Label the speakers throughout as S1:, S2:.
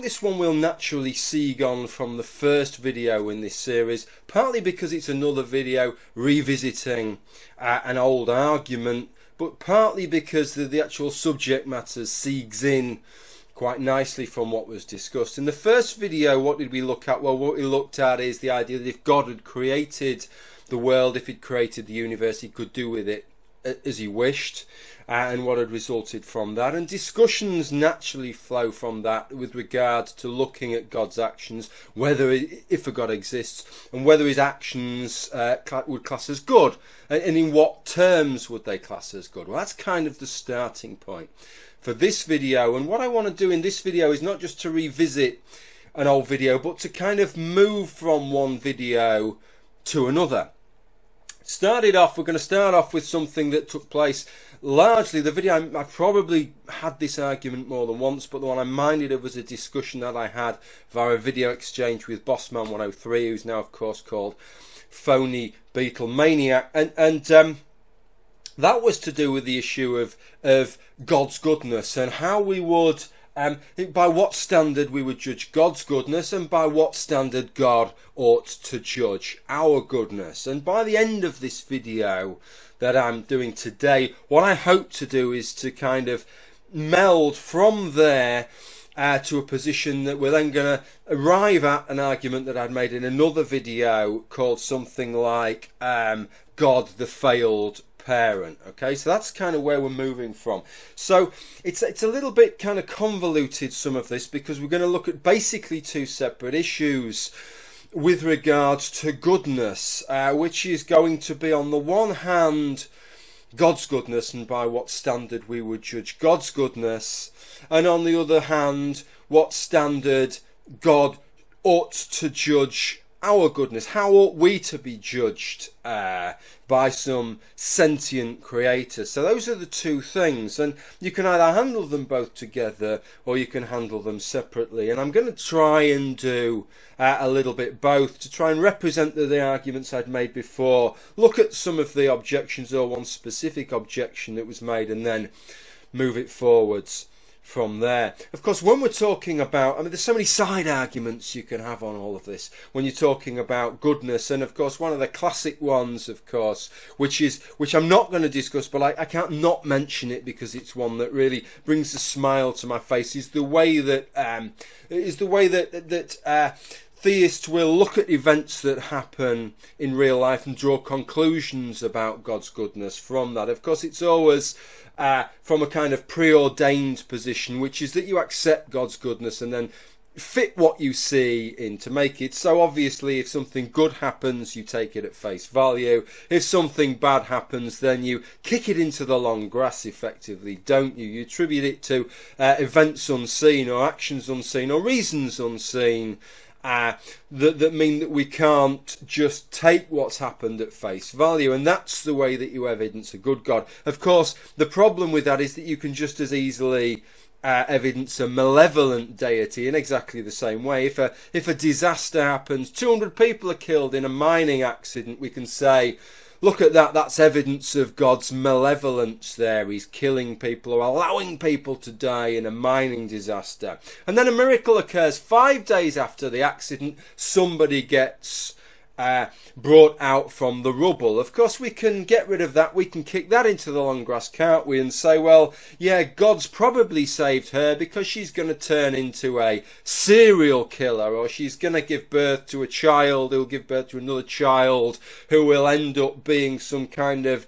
S1: this one will naturally segue on from the first video in this series, partly because it's another video revisiting an old argument, but partly because the actual subject matter segues in quite nicely from what was discussed. In the first video, what did we look at? Well, what we looked at is the idea that if God had created the world, if he'd created the universe, he could do with it as he wished, and what had resulted from that. And discussions naturally flow from that with regard to looking at God's actions, whether, if a God exists, and whether his actions would class as good, and in what terms would they class as good. Well, that's kind of the starting point for this video. And what I want to do in this video is not just to revisit an old video, but to kind of move from one video to another. We're going to start off with something that took place largely, the video, I probably had this argument more than once, but the one I'm minded of was a discussion that I had via a video exchange with Bossman 103, who's now of course called Phoneybeetlemaniac, and that was to do with the issue of God's goodness and how we would, by what standard we would judge God's goodness and by what standard God ought to judge our goodness. And by the end of this video that I'm doing today, what I hope to do is to kind of meld from there to a position that we're then going to arrive at an argument that I'd made in another video called something like God the failed parent. Okay, so that's kind of where we're moving from. So it's a little bit kind of convoluted, some of this, because we're going to look at basically two separate issues with regards to goodness, which is going to be, on the one hand, God's goodness and by what standard we would judge God's goodness, and on the other hand, what standard God ought to judge our goodness. How ought we to be judged by some sentient creator? So those are the two things, and you can either handle them both together or you can handle them separately, and I'm going to try and do a little bit both, to try and represent the arguments I'd made before, look at some of the objections or one specific objection that was made, and then move it forwards from there. Of course, when we're talking about, I mean, there's so many side arguments you can have on all of this when you're talking about goodness, and of course one of the classic ones, of course, which I'm not going to discuss, but I can't not mention it because it's one that really brings a smile to my face, is the way that theists will look at events that happen in real life and draw conclusions about God's goodness from that. Of course, it's always from a kind of preordained position, which is that you accept God's goodness and then fit what you see in to make it. So obviously, if something good happens, you take it at face value. If something bad happens, then you kick it into the long grass, effectively, don't you? You attribute it to events unseen or actions unseen or reasons unseen, that mean that we can't just take what's happened at face value, and that's the way that you evidence a good God. Of course, the problem with that is that you can just as easily evidence a malevolent deity in exactly the same way. If a disaster happens, 200 people are killed in a mining accident, we can say, look at that, that's evidence of God's malevolence there. He's killing people or allowing people to die in a mining disaster. And then a miracle occurs 5 days after the accident. Somebody gets brought out from the rubble. Of course, we can get rid of that. We can kick that into the long grass, can't we? And say, well, yeah, God's probably saved her because she's going to turn into a serial killer, or she's going to give birth to a child who'll give birth to another child who will end up being some kind of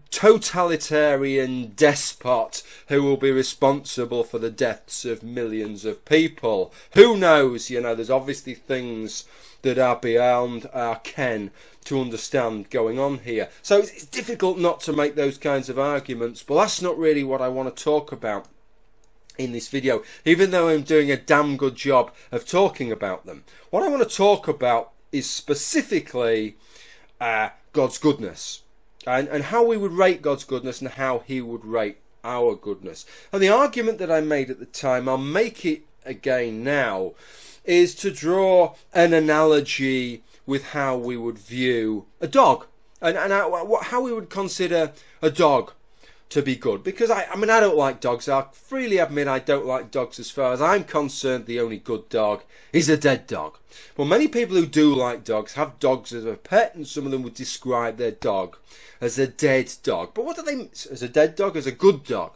S1: totalitarian despot who will be responsible for the deaths of millions of people. Who knows? You know, there's obviously things that are beyond our ken to understand going on here. So it's difficult not to make those kinds of arguments, but that's not really what I want to talk about in this video, even though I'm doing a damn good job of talking about them. What I want to talk about is specifically God's goodness, and how we would rate God's goodness and how he would rate our goodness. And the argument that I made at the time, I'll make it again now, is to draw an analogy with how we would view a dog, and how we would consider a dog to be good. Because I mean, I don't like dogs. I'll freely admit I don't like dogs. As far as I'm concerned, the only good dog is a dead dog. Well, many people who do like dogs have dogs as a pet, and some of them would describe their dog as a dead dog. But what do they, as a dead dog, as a good dog?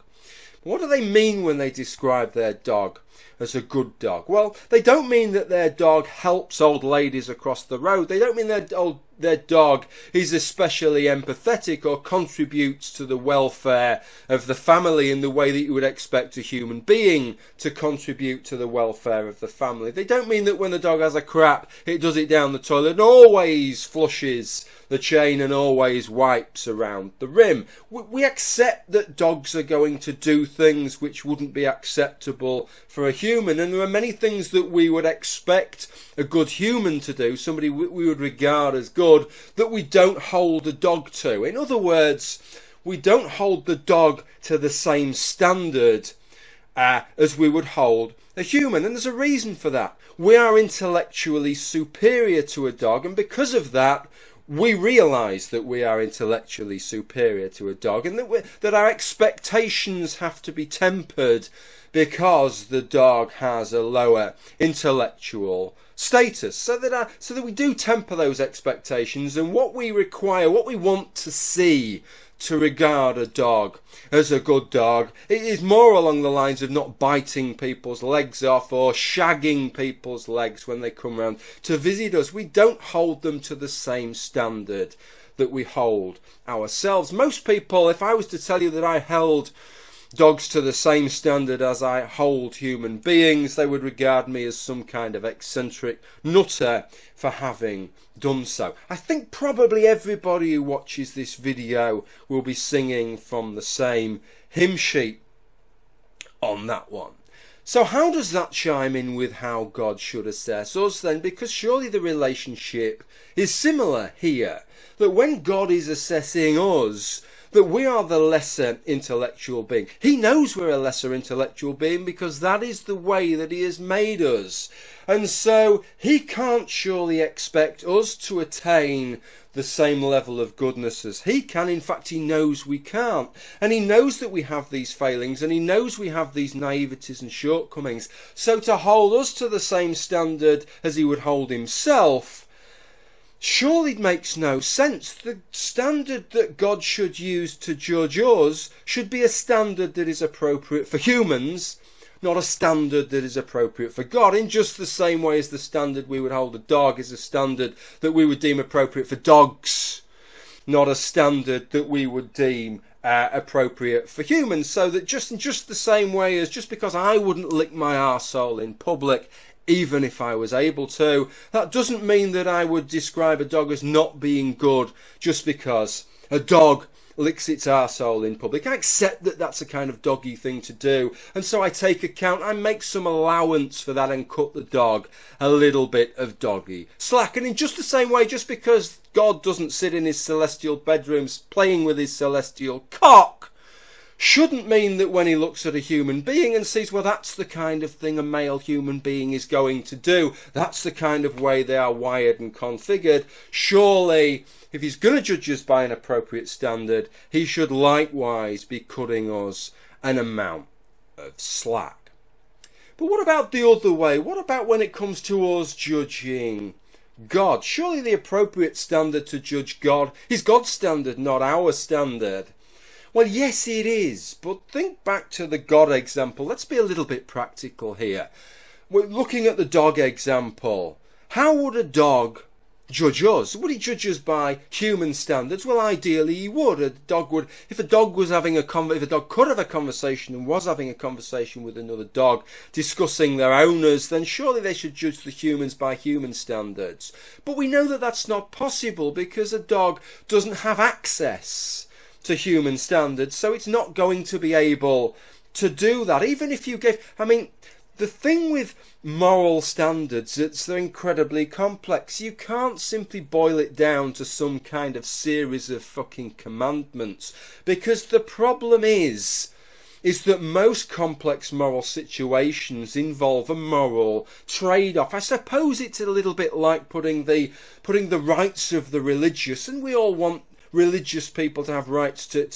S1: What do they mean when they describe their dog as a good dog? Well, they don't mean that their dog helps old ladies across the road. They don't mean their dog is especially empathetic or contributes to the welfare of the family in the way that you would expect a human being to contribute to the welfare of the family. They don't mean that when the dog has a crap, it does it down the toilet and always flushes the chain and always wipes around the rim. We accept that dogs are going to do things which wouldn't be acceptable for a human, and there are many things that we would expect a good human to do, somebody we would regard as good, that we don't hold a dog to. In other words, we don't hold the dog to the same standard as we would hold a human, and there's a reason for that. We are intellectually superior to a dog, and because of that, we realise that we are intellectually superior to a dog, and that our expectations have to be tempered because the dog has a lower intellectual status, so that we do temper those expectations, and what we require, what we want to see to regard a dog as a good dog, it is more along the lines of not biting people's legs off or shagging people's legs when they come round to visit us. We don't hold them to the same standard that we hold ourselves. Most people, if I was to tell you that I held dogs to the same standard as I hold human beings, they would regard me as some kind of eccentric nutter for having done so. I think probably everybody who watches this video will be singing from the same hymn sheet on that one. So how does that chime in with how God should assess us then? Because surely the relationship is similar here, that when God is assessing us, that we are the lesser intellectual being. He knows we're a lesser intellectual being because that is the way that he has made us. And so he can't surely expect us to attain the same level of goodness as he can. In fact, he knows we can't. And he knows that we have these failings, and he knows we have these naiveties and shortcomings. So to hold us to the same standard as he would hold himself surely makes no sense. The standard that God should use to judge us should be a standard that is appropriate for humans, not a standard that is appropriate for God, in just the same way as the standard we would hold a dog is a standard that we would deem appropriate for dogs, not a standard that we would deem appropriate for humans. So that just in just the same way as just because I wouldn't lick my arsehole in public, even if I was able to, that doesn't mean that I would describe a dog as not being good just because a dog licks its arsehole in public. I accept that that's a kind of doggy thing to do, and so I take account, I make some allowance for that and cut the dog a little bit of doggy slack. And in just the same way, just because God doesn't sit in his celestial bedrooms playing with his celestial cock, shouldn't mean that when he looks at a human being and sees, well, that's the kind of thing a male human being is going to do, that's the kind of way they are wired and configured, surely if he's going to judge us by an appropriate standard, he should likewise be cutting us an amount of slack. But what about the other way? What about when it comes to us judging God? Surely the appropriate standard to judge God is God's standard, not our standard. Well, yes, it is, but think back to the God example. Let's be a little bit practical here. We're looking at the dog example. How would a dog judge us? Would he judge us by human standards? Well, ideally he would. If a dog could have a conversation and was having a conversation with another dog discussing their owners, then surely they should judge the humans by human standards. But we know that that's not possible because a dog doesn't have access to human standards, so it's not going to be able to do that. Even if you gave, the thing with moral standards, they're incredibly complex. You can't simply boil it down to some kind of series of fucking commandments, because the problem is that most complex moral situations involve a moral trade-off. I suppose it's a little bit like putting the rights of the religious, and we all want religious people to have rights to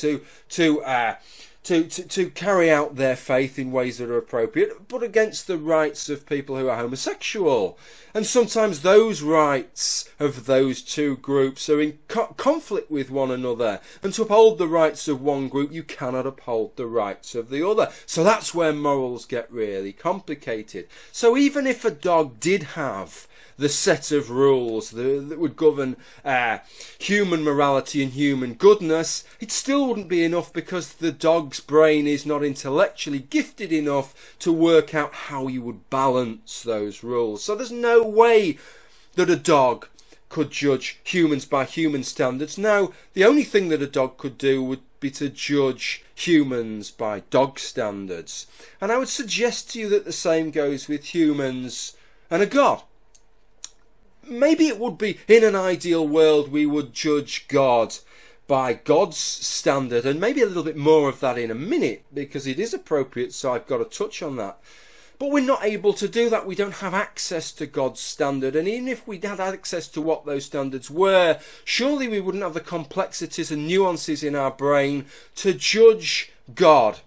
S1: carry out their faith in ways that are appropriate, but against the rights of people who are homosexual. And sometimes those rights of those two groups are in conflict with one another. And to uphold the rights of one group, you cannot uphold the rights of the other. So that's where morals get really complicated. So even if a dog did have the set of rules that would govern human morality and human goodness, it still wouldn't be enough, because the dog's brain is not intellectually gifted enough to work out how you would balance those rules. So there's no way that a dog could judge humans by human standards. No, the only thing that a dog could do would be to judge humans by dog standards. And I would suggest to you that the same goes with humans and a god. Maybe it would be, in an ideal world, we would judge God by God's standard, and maybe a little bit more of that in a minute, because it is appropriate, so I've got to touch on that. But we're not able to do that. We don't have access to God's standard, and even if we had access to what those standards were, surely we wouldn't have the complexities and nuances in our brain to judge God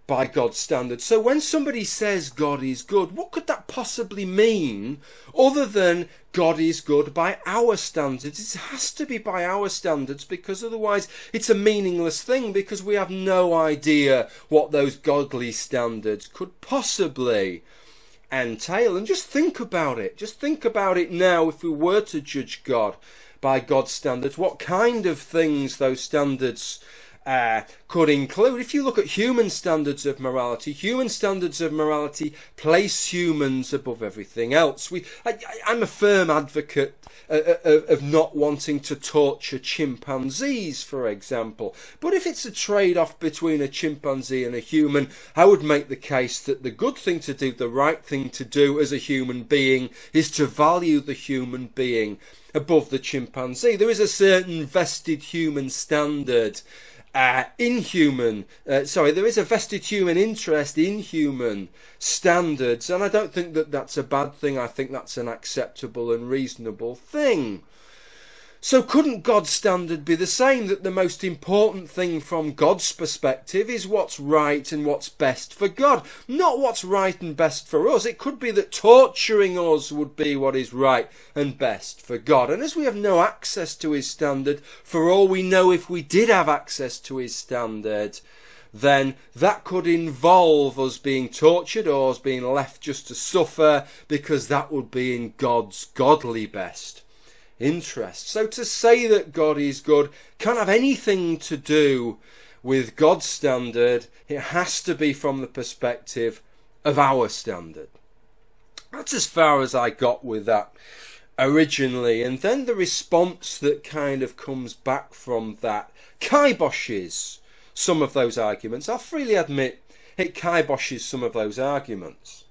S1: by God's standards. So when somebody says God is good, what could that possibly mean other than God is good by our standards? It has to be by our standards, because otherwise it's a meaningless thing, because we have no idea what those godly standards could possibly entail. And just think about it. Just think about it now. If we were to judge God by God's standards, what kind of things those standards could include. If you look at human standards of morality place humans above everything else. I'm a firm advocate of not wanting to torture chimpanzees, for example. But if it's a trade-off between a chimpanzee and a human, I would make the case that the good thing to do, the right thing to do as a human being, is to value the human being above the chimpanzee. There is a certain vested human standard there is a vested human interest in human standards, and I don't think that that's a bad thing. I think that's an acceptable and reasonable thing. So couldn't God's standard be the same, that the most important thing from God's perspective is what's right and what's best for God, not what's right and best for us? It could be that torturing us would be what is right and best for God. And as we have no access to his standard, for all we know, if we did have access to his standard, then that could involve us being tortured or us being left just to suffer, because that would be in God's godly best interest. So to say that God is good can't have anything to do with God's standard. It has to be from the perspective of our standard. That's as far as I got with that originally. And then the response that kind of comes back from that kiboshes some of those arguments. I'll freely admit it kiboshes some of those arguments.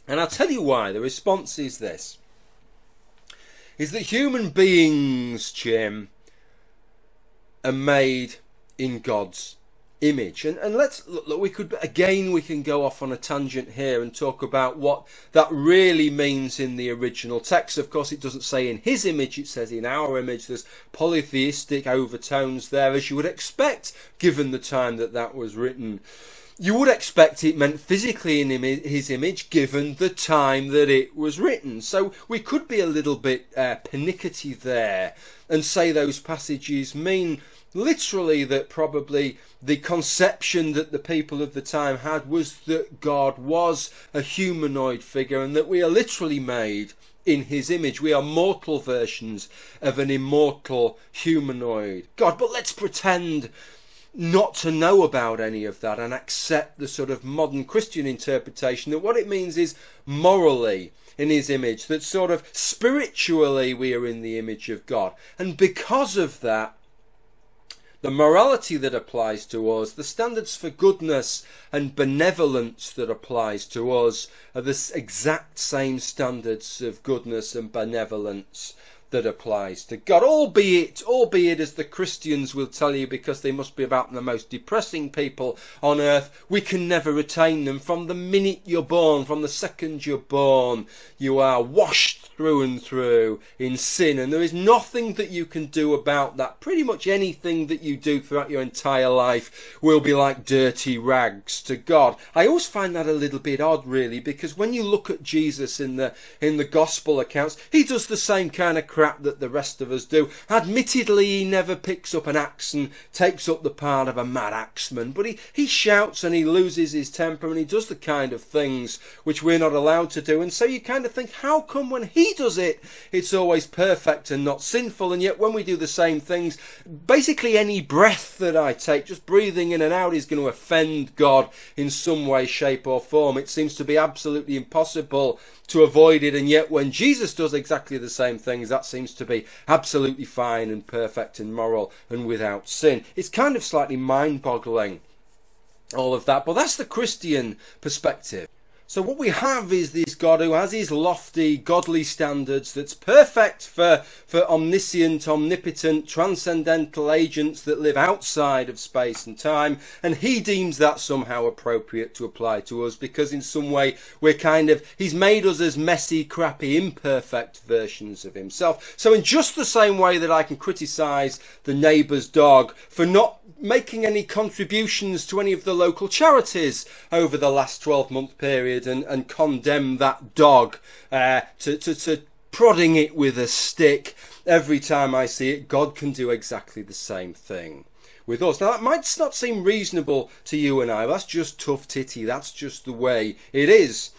S1: And I'll tell you why. The response is this. Is that human beings, Jim, are made in God's image. And let's look, we can go off on a tangent here and talk about what that really means in the original text. Of course, it doesn't say in his image, it says in our image. There's polytheistic overtones there, as you would expect, given the time that was written. You would expect it meant physically in his image, given the time that it was written. So we could be a little bit pernickety there and say those passages mean literally that probably the conception that the people of the time had was that God was a humanoid figure, and that we are literally made in his image. We are mortal versions of an immortal humanoid God. But let's pretend not to know about any of that and accept the sort of modern Christian interpretation that what it means is morally in his image, that sort of spiritually we are in the image of God. And because of that, the morality that applies to us, the standards for goodness and benevolence that applies to us, are the exact same standards of goodness and benevolence that applies to God, albeit as the Christians will tell you, because they must be about the most depressing people on earth, we can never retain them. From the minute you're born, from the second you're born, you are washed through and through in sin, and there is nothing that you can do about that. Pretty much anything that you do throughout your entire life will be like dirty rags to God. I always find that a little bit odd, really, because when you look at Jesus in the gospel accounts, he does the same kind of crap that the rest of us do. Admittedly, he never picks up an axe and takes up the part of a mad axeman, but he shouts and he loses his temper and he does the kind of things which we're not allowed to do. And so you kind of think, how come when he does it, it's always perfect and not sinful, and yet when we do the same things, basically any breath that I take, just breathing in and out, is going to offend God in some way, shape or form. It seems to be absolutely impossible to avoid it, and yet when Jesus does exactly the same things, that seems to be absolutely fine and perfect and moral and without sin. It's kind of slightly mind-boggling, all of that, but that's the Christian perspective. So what we have is this God who has his lofty, godly standards that's perfect for omniscient, omnipotent, transcendental agents that live outside of space and time, and he deems that somehow appropriate to apply to us because in some way he's made us as messy, crappy, imperfect versions of himself. So in just the same way that I can criticise the neighbour's dog for not making any contributions to any of the local charities over the last 12-month period and condemn that dog to prodding it with a stick every time I see it, God can do exactly the same thing with us. Now that might not seem reasonable to you and I, that's just tough titty, that's just the way it is.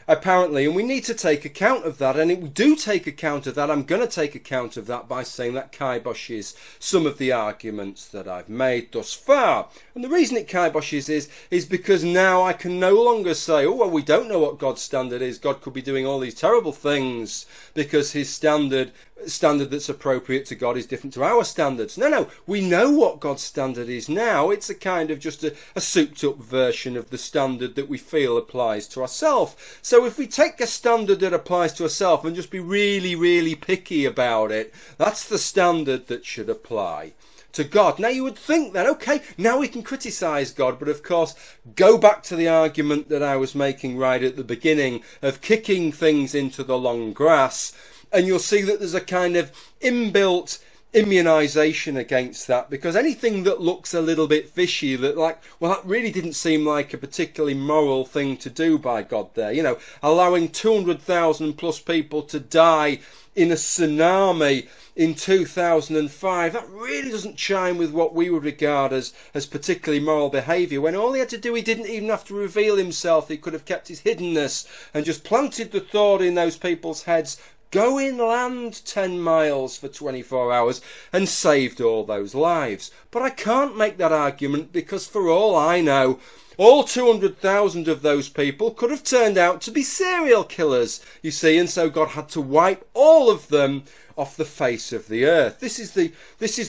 S1: Apparently, and we need to take account of that, and if we do take account of that, I'm going to take account of that by saying that kiboshes some of the arguments that I've made thus far. And the reason it kiboshes is because now I can no longer say, oh well, we don't know what God's standard is, God could be doing all these terrible things because his standard that's appropriate to God is different to our standards. No, we know what God's standard is now. It's a kind of just a souped up version of the standard that we feel applies to ourselves. So if we take a standard that applies to ourselves and just be really, really picky about it, that's the standard that should apply to God. Now you would think that, okay, now we can criticise God, but of course go back to the argument that I was making right at the beginning of kicking things into the long grass, and you'll see that there's a kind of inbuilt immunisation against that, because anything that looks a little bit fishy, that really didn't seem like a particularly moral thing to do by God there, you know, allowing 200,000 plus people to die in a tsunami in 2005, that really doesn't chime with what we would regard as particularly moral behaviour, when all he had to do, he didn't even have to reveal himself, he could have kept his hiddenness and just planted the thought in those people's heads, go inland 10 miles for 24 hours and saved all those lives. But I can't make that argument because for all I know, all 200,000 of those people could have turned out to be serial killers, you see, and so God had to wipe all of them off the face of the earth. This is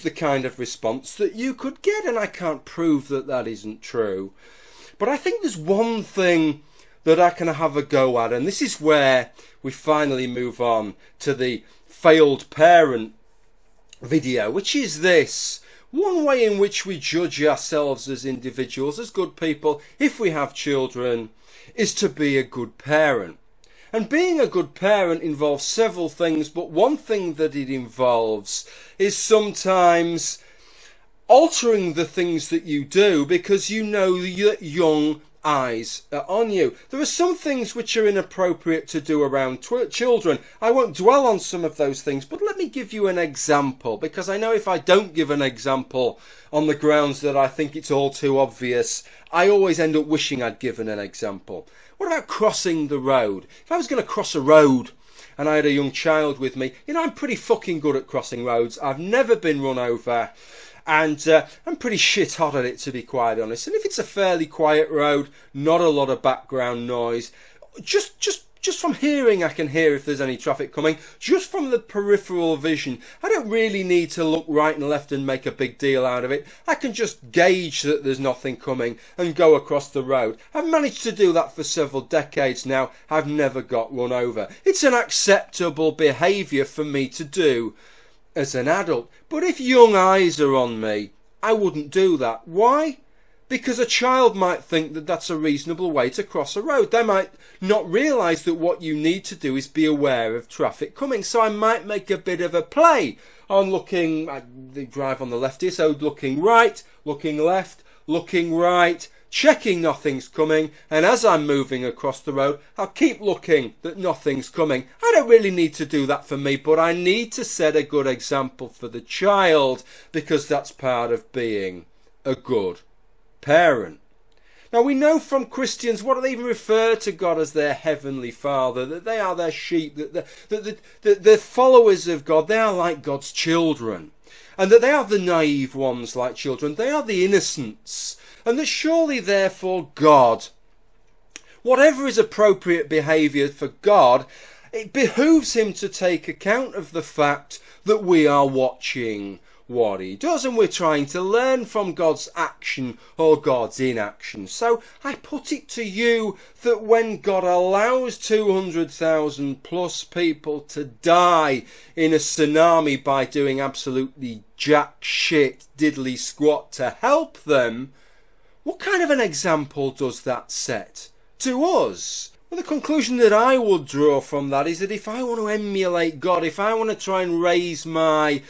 S1: the kind of response that you could get, and I can't prove that that isn't true. But I think there's one thing that I can have a go at, and this is where we finally move on to the failed parent video, which is this. One way in which we judge ourselves as individuals, as good people, if we have children, is to be a good parent. And being a good parent involves several things, but one thing that it involves is sometimes altering the things that you do because you know that young eyes are on you. There are some things which are inappropriate to do around children. I won't dwell on some of those things, but let me give you an example, because I know if I don't give an example on the grounds that I think it's all too obvious, I always end up wishing I'd given an example. What about crossing the road? If I was going to cross a road and I had a young child with me, you know, I'm pretty fucking good at crossing roads. I've never been run over. And I'm pretty shit hot at it, to be quite honest. And if it's a fairly quiet road, not a lot of background noise, just Just from hearing, I can hear if there's any traffic coming. Just from the peripheral vision, I don't really need to look right and left and make a big deal out of it. I can just gauge that there's nothing coming and go across the road. I've managed to do that for several decades now. I've never got run over. It's an acceptable behaviour for me to do as an adult. But if young eyes are on me, I wouldn't do that. Why? Because a child might think that that's a reasonable way to cross a road. They might not realise that what you need to do is be aware of traffic coming. So I might make a bit of a play on looking, they drive on the left here, so looking right, looking left, looking right, checking nothing's coming, and as I'm moving across the road, I'll keep looking that nothing's coming. I don't really need to do that for me, but I need to set a good example for the child, because that's part of being a good parent. Now we know from Christians, what do they even refer to God as their heavenly Father, that they are their sheep, that they're followers of God, they are like God's children, and that they are the naive ones like children, they are the innocents, and that surely therefore God, whatever is appropriate behaviour for God, it behooves him to take account of the fact that we are watching what he does, and we're trying to learn from God's action or God's inaction. So I put it to you that when God allows 200,000 plus people to die in a tsunami by doing absolutely jack shit diddly squat to help them, what kind of an example does that set to us? Well, the conclusion that I would draw from that is that if I want to emulate God, if I want to try and raise my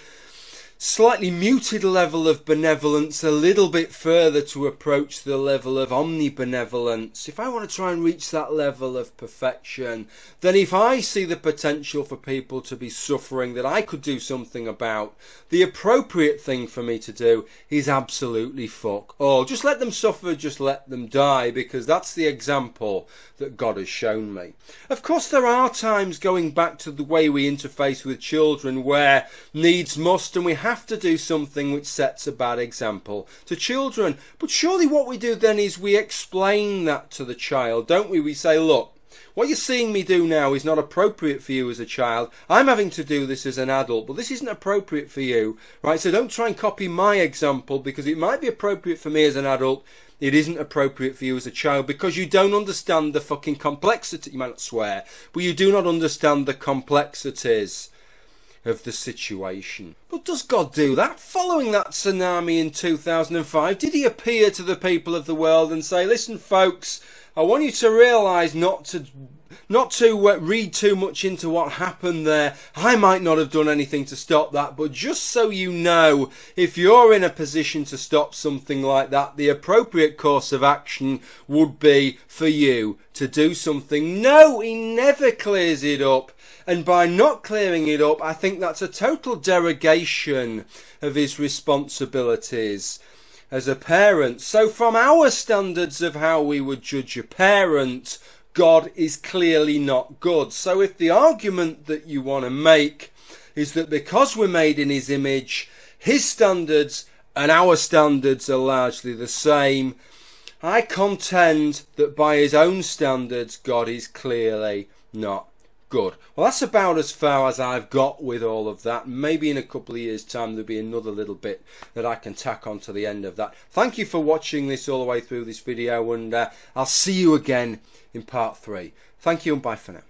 S1: slightly muted level of benevolence a little bit further to approach the level of omnibenevolence, if I want to try and reach that level of perfection, then if I see the potential for people to be suffering that I could do something about, the appropriate thing for me to do is absolutely fuck all. Just let them suffer, just let them die, because that's the example that God has shown me. Of course, there are times, going back to the way we interface with children, where needs must, and we have to do something which sets a bad example to children. But surely what we do then is we explain that to the child, don't we? We say, look, what you're seeing me do now is not appropriate for you as a child. I'm having to do this as an adult, but this isn't appropriate for you, right? So don't try and copy my example, because it might be appropriate for me as an adult. It isn't appropriate for you as a child, because you don't understand the fucking complexity. You might not swear, but you do not understand the complexities of the situation. But does God do that? Following that tsunami in 2005, did he appear to the people of the world and say, listen folks, I want you to realise not to read too much into what happened there. I might not have done anything to stop that, but just so you know, if you're in a position to stop something like that, the appropriate course of action would be for you to do something. No, he never clears it up. And by not clearing it up, I think that's a total derogation of his responsibilities as a parent. So from our standards of how we would judge a parent, God is clearly not good. So if the argument that you want to make is that because we're made in his image, his standards and our standards are largely the same, I contend that by his own standards, God is clearly not good. Well, that's about as far as I've got with all of that. Maybe in a couple of years' time there'll be another little bit that I can tack on to the end of that. Thank you for watching this all the way through this video, and I'll see you again in part 3. Thank you and bye for now.